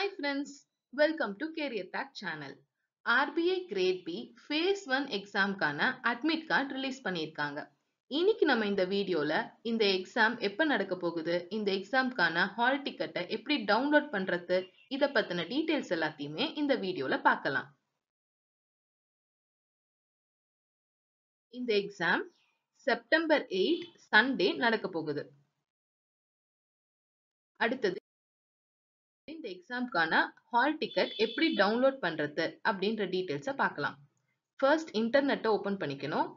Hi friends, welcome to Career Pack channel. RBI Grade B Phase 1 எக்ஸாம்கான admit card release பண்ணியிருக்காங்க. இன்னைக்கு நம்ம இந்த வீடியோல இந்த எக்ஸாம் எப்ப நடக்க போகுது, இந்த எக்ஸாம்கான ஹால் டிக்கெட்டை எப்படி டவுன்லோட் பண்றது, இத பத்தின டீடைல்ஸ் எல்லாத்தையுமே இந்த வீடியோல பார்க்கலாம். இந்த எக்ஸாம் செப்டம்பர் 8 சண்டே நடக்க போகுது. அடுத்தது இந்த எக்ஸாம்கான ஹால் டிக்கெட் எப்படி டவுன்லோட் பண்றது அப்படின்ற டீடைல்ஸை பார்க்கலாம். ஃபர்ஸ்ட் இன்டர்நெட்டை ஓபன் பண்ணிக்கணும்.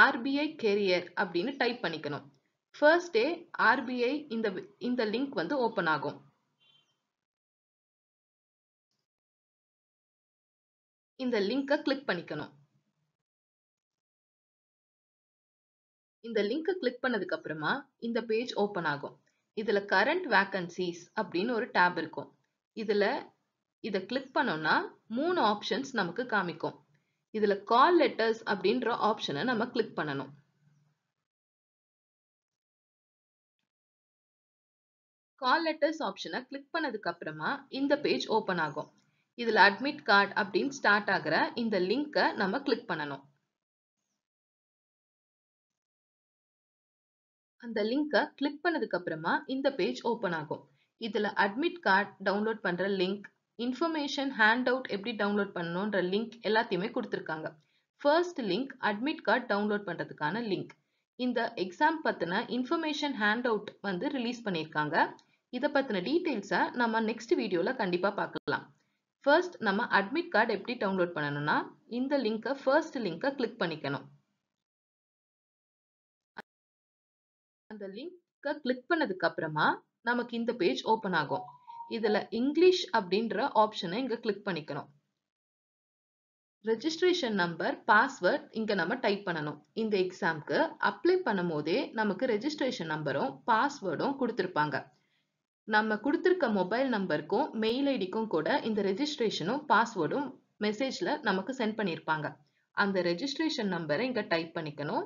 RBI Career அப்படின்னு டைப் பண்ணிக்கணும். ஃபர்ஸ்ட் டே RBI இந்த லிங்க் வந்து ஓபன் ஆகும். இந்த லிங்கை கிளிக் பண்ணிக்கணும். இந்த லிங்கை கிளிக் பண்ணதுக்கு அப்புறமா இந்த பேஜ் ஓபன் ஆகும். இதுல கரண்ட் வேகன்சிஸ் அப்படின்னு ஒரு டேப் இருக்கும். இத கிளிக் பண்ணோம்னா 3 ஆப்ஷன்ஸ் நமக்கு காமிக்கும். இதுல கால் லெட்டர்ஸ் அப்படின்ற ஆப்ஷனை நம்ம கிளிக் பண்ணணும். கால் லெட்டர்ஸ் ஆப்ஷனை கிளிக் பண்ணதுக்கு அப்புறமா இந்த பேஜ் ஓபன் ஆகும். இதுல அட்மிட் கார்டு அப்படின்னு ஸ்டார்ட் ஆகுற இந்த லிங்கை நம்ம கிளிக் பண்ணணும். அந்த லிங்கை கிளிக் பண்ணதுக்கு அப்புறமா இந்த பேஜ் ஓபன் ஆகும். இதுல அட்மிட் கார்டு டவுன்லோட் பண்ற லிங்க், இன்ஃபர்மேஷன் ஹேண்ட் அவுட் எப்படி டவுன்லோட் பண்ணணும்ன்ற லிங்க் எல்லாத்தையுமே கொடுத்திருக்காங்க. First link admit card download பண்றதுக்கான லிங்க். இந்த எக்ஸாம் பத்தின இன்ஃபர்மேஷன் ஹேண்ட் அவுட் வந்து ரிலீஸ் பண்ணியிருக்காங்க. இத பத்தின டீடைல்ஸை நம்ம நெக்ஸ்ட் வீடியோல கண்டிப்பா பார்க்கலாம். ஃபர்ஸ்ட் நம்ம அட்மிட் கார்டு எப்படி டவுன்லோட் பண்ணணும்னா இந்த லிங்கை ஃபர்ஸ்ட் லிங்கை கிளிக் பண்ணிக்கணும். அந்த லிங்கை கிளிக் பண்ணதுக்கு அப்புறமா நமக்கு இந்த பேஜ் ஓபன் ஆகும். இதுல இங்கிலீஷ் அப்படின்ற ஆப்ஷனை இங்க கிளிக் பண்ணிக்கணும். ரெஜிஸ்ட்ரேஷன் நம்பர், பாஸ்வேர்ட் இங்க நம்ம டைப் பண்ணணும். இந்த எக்ஸாம்க்கு அப்ளை பண்ணும் போதே நமக்கு ரெஜிஸ்ட்ரேஷன் நம்பரும் பாஸ்வேர்டும் கொடுத்திருப்பாங்க. நம்ம கொடுத்திருக்க மொபைல் நம்பருக்கும் மெயில் ஐடிக்கும் கூட இந்த ரெஜிஸ்ட்ரேஷனும் பாஸ்வேர்டும் மெசேஜ்ல நமக்கு சென்ட் பண்ணியிருப்பாங்க. அந்த ரெஜிஸ்ட்ரேஷன் நம்பரை இங்க டைப் பண்ணிக்கணும்.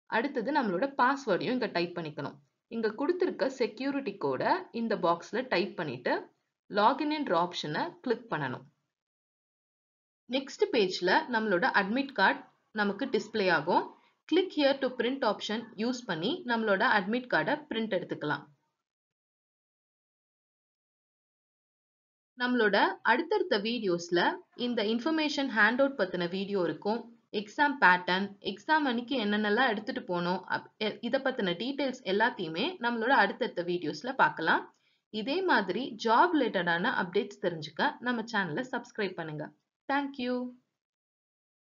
அடுத்தது நம்மளோட பாஸ்வேர்டையும் இங்க டைப் பண்ணிக்கணும். இங்க கொடுத்திருக்க செக்யூரிட்டி கோட இந்த பாக்ஸ்ல டைப் பண்ணிட்டு லாகின் என்ற ஆப்ஷனை கிளிக் பண்ணணும். நெக்ஸ்ட் பேஜ்ல நம்மளோட அட்மிட் கார்டு நமக்கு டிஸ்ப்ளே ஆகும். Click here to print option use பண்ணி நம்மளோட அட்மிட் கார்டை பிரிண்ட் எடுத்துக்கலாம். நம்மளோட அடுத்தடுத்த வீடியோஸ்ல இந்த இன்ஃபர்மேஷன் ஹேண்ட் அவுட் பத்தின வீடியோ இருக்கும். எக்ஸாம் பேட்டர்ன், எக்ஸாம் அன்னைக்கு என்னென்னலாம் எடுத்துட்டு போனோம், இத பத்தின டீடைல்ஸ் எல்லாத்தையுமே நம்மளோட அடுத்தடுத்த வீடியோஸ்ல பார்க்கலாம். இதே மாதிரி ஜாப் ரிலேட்டடான அப்டேட்ஸ் தெரிஞ்சுக்க நம்ம சேனலை சப்ஸ்கிரைப் பண்ணுங்க. தேங்க்யூ.